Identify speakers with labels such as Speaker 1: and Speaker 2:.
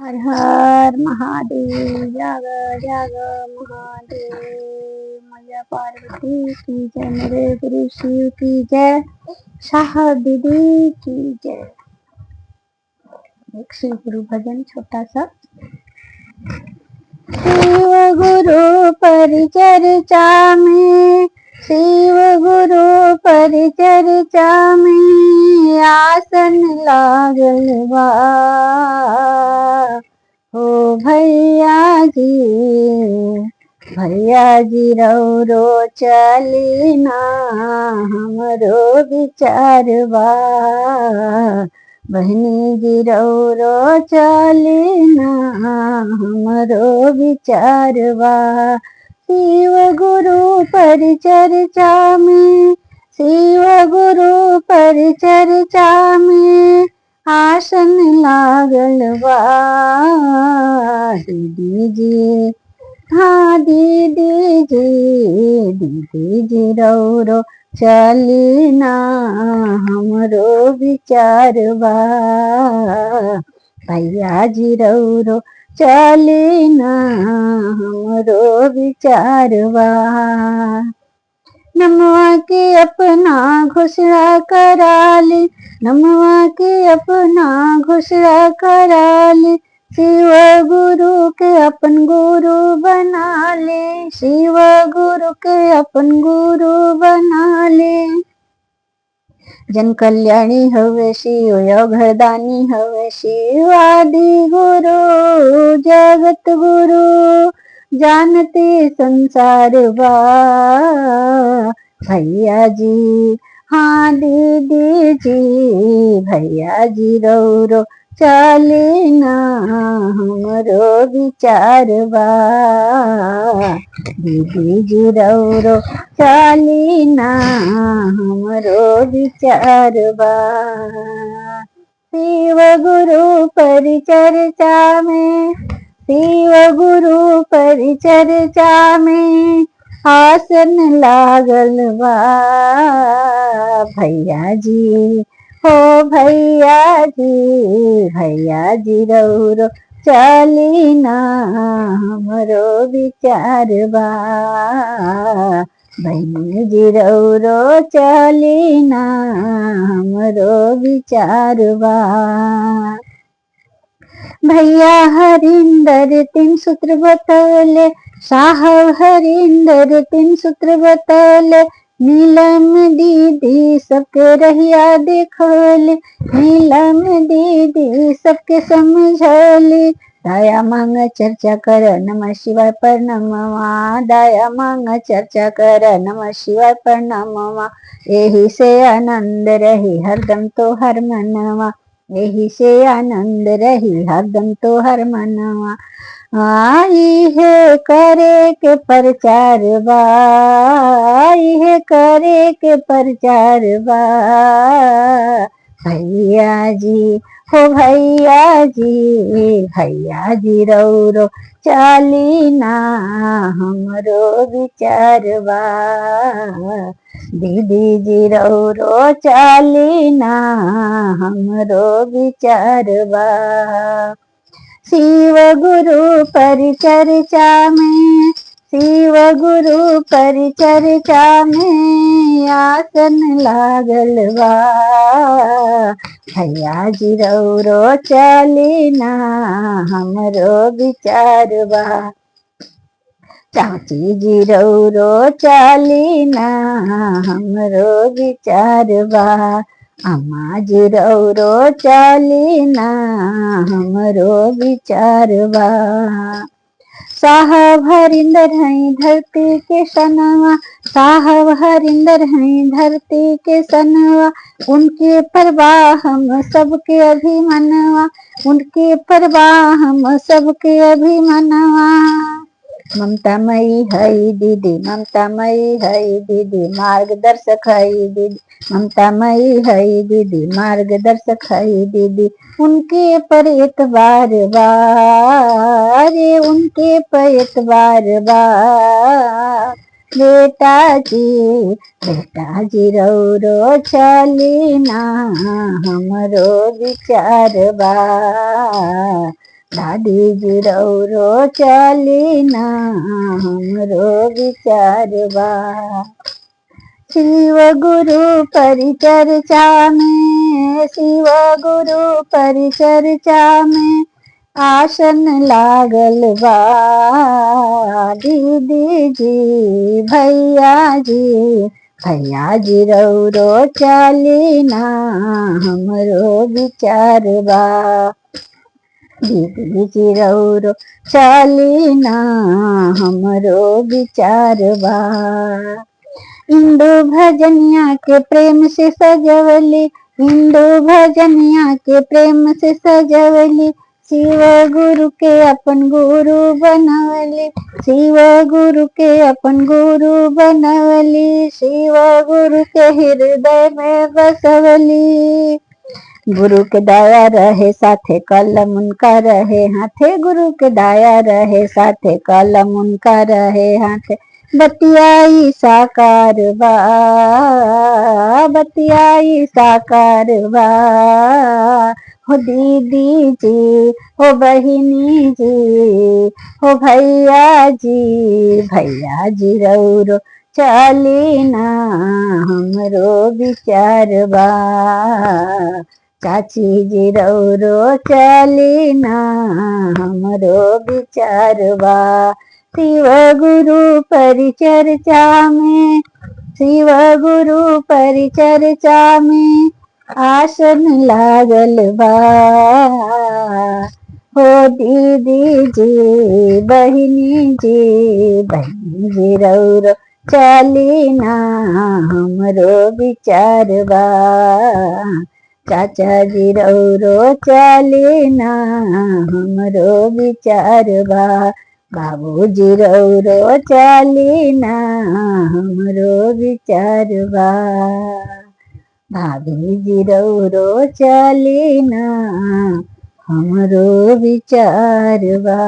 Speaker 1: हर हर महादेव। जाग जाग महादेव। मैया पार्वती की जय, मेरे गुरु शिव की जय, साहब दीदी की जय। एक शिव गुरु भजन छोटा सा। शिव गुरु परिचर्चा में, शिव गुरु परिचर्चा में आसन लागल बा। हो भैया जी रौरो चली ना हमरो विचार बा। बहनी जी रौरो चली ना हमरो विचार बा। शिव गुरु परिचर्चा में, शिव गुरु परिचर्चा में आसन लागल बा। दीदी जी, हाँ दीदी जी रौरो चली ना हमरो विचार बा। भैया जी रौरो चली ना हमरो विचार बा। नमवा के अपना घोषणा कराली, नमवा के अपना घोषणा कराली। शिव गुरु के अपन गुरु बना ले, शिव गुरु के अपन गुरु बना ले। जन कल्याणी हवे शिव, घरदानी हवे शिव। आदि गुरु जगत गुरु जानते संसार बा। भैया जी, हाँ दीदी जी, भैया जी रौरो चली ना हमरो विचार बा। दीदी जी रौरो चली ना हमरो विचार बा। शिव गुरु परिचर्चा में, शिव गुरु परिचर्चा में आसन लागल बा। भैया जी, हो भैया जी रौरो चली ना हमरो विचार बा। बहनी जी रौरो चली ना हमरो विचार बा। भैया हरिंदर 3 सूत्र बतौले, साहब हरिंदर 3 सूत्र बतौले। नीलम दीदी सबके रहिया देखौले, नीलम दीदी सबके समझौले। दया मांग चर्चा कर नमः शिवाय प्रणामवा, दया मांग चर्चा कर नमः शिवाय प्रणामवा। यही से आनंद रही हरदम तो हर मनवा, यही से आनंद रही हरदम तो हर मनवा। आई है करे के प्रचार बा, आई है करे के प्रचार बा। भैया जी, हो भैया जी रौरो चली ना हमरो विचार बा। दीदी जी रौरो चली ना हमरो विचार बा। शिव गुरु परिचर्चा में, शिव गुरु परिचर्चा में आसन लागल बा। भैया जी रौरो चली ना हमरो विचार बा। चाची जी रौरो चली ना हमरो विचार बा। अम्मा जी रौरो चली ना हमरो विचार बा। साहब हरिंदर हैं धरती के सनवा, साहब हरिंदर हैं धरती के सनवा। उनके परवाह हम सबके अभिमनवा, उनके परवाह हम सबके अभिमनवा। ममता मई है दीदी, ममता मई है दीदी, मार्गदर्शक है दीदी, ममता मई है दीदी, मार्गदर्शक है दीदी। उनके पर एतबार बा, रे उनके पर एतबार बा। बेटा जी रौरो चली ना हमरो विचार बा। दादी जी रौरो चली ना हमरो विचारवा। शिव गुरु परिचर्चा में, शिव गुरु परिचर्चा में आसन लागल बा। दीदी जी भैया जी रौरो चली ना हमरो विचारवा। दीदी जी रौरो चली ना हमरो विचारवा। इंदु भजनिया के प्रेम से सजवली, इंदु भजनिया के प्रेम से सजवली। शिव गुरु के अपन गुरु बनवली, शिव गुरु के अपन गुरु बनवली। शिव गुरु के हृदय में बसवली। गुरु के दया रहे साथे कलम उनका रहे हाथे, गुरु के दया रहे साथे कलम उनका रहे हाथे। बतियाई साकार बा, बतियाई साकार बा। हो दीदी जी, हो बहिनी जी, हो भैया जी रौरो चली ना हमरो विचारवा। चाची जी रौरो चली ना हमरो विचारवा। शिव गुरु परिचर्चा में, शिव गुरु परिचर्चा में आसन लागल बा। हो दीदी जी बहिनी जी रौरो चली ना हमरो विचारवा। चाचा जी रौरो चली ना हमरो विचारवा। बाबूजी रौरो चली ना हमरो विचारवा। भाभी जी रौरो चली ना हमरो विचारवा।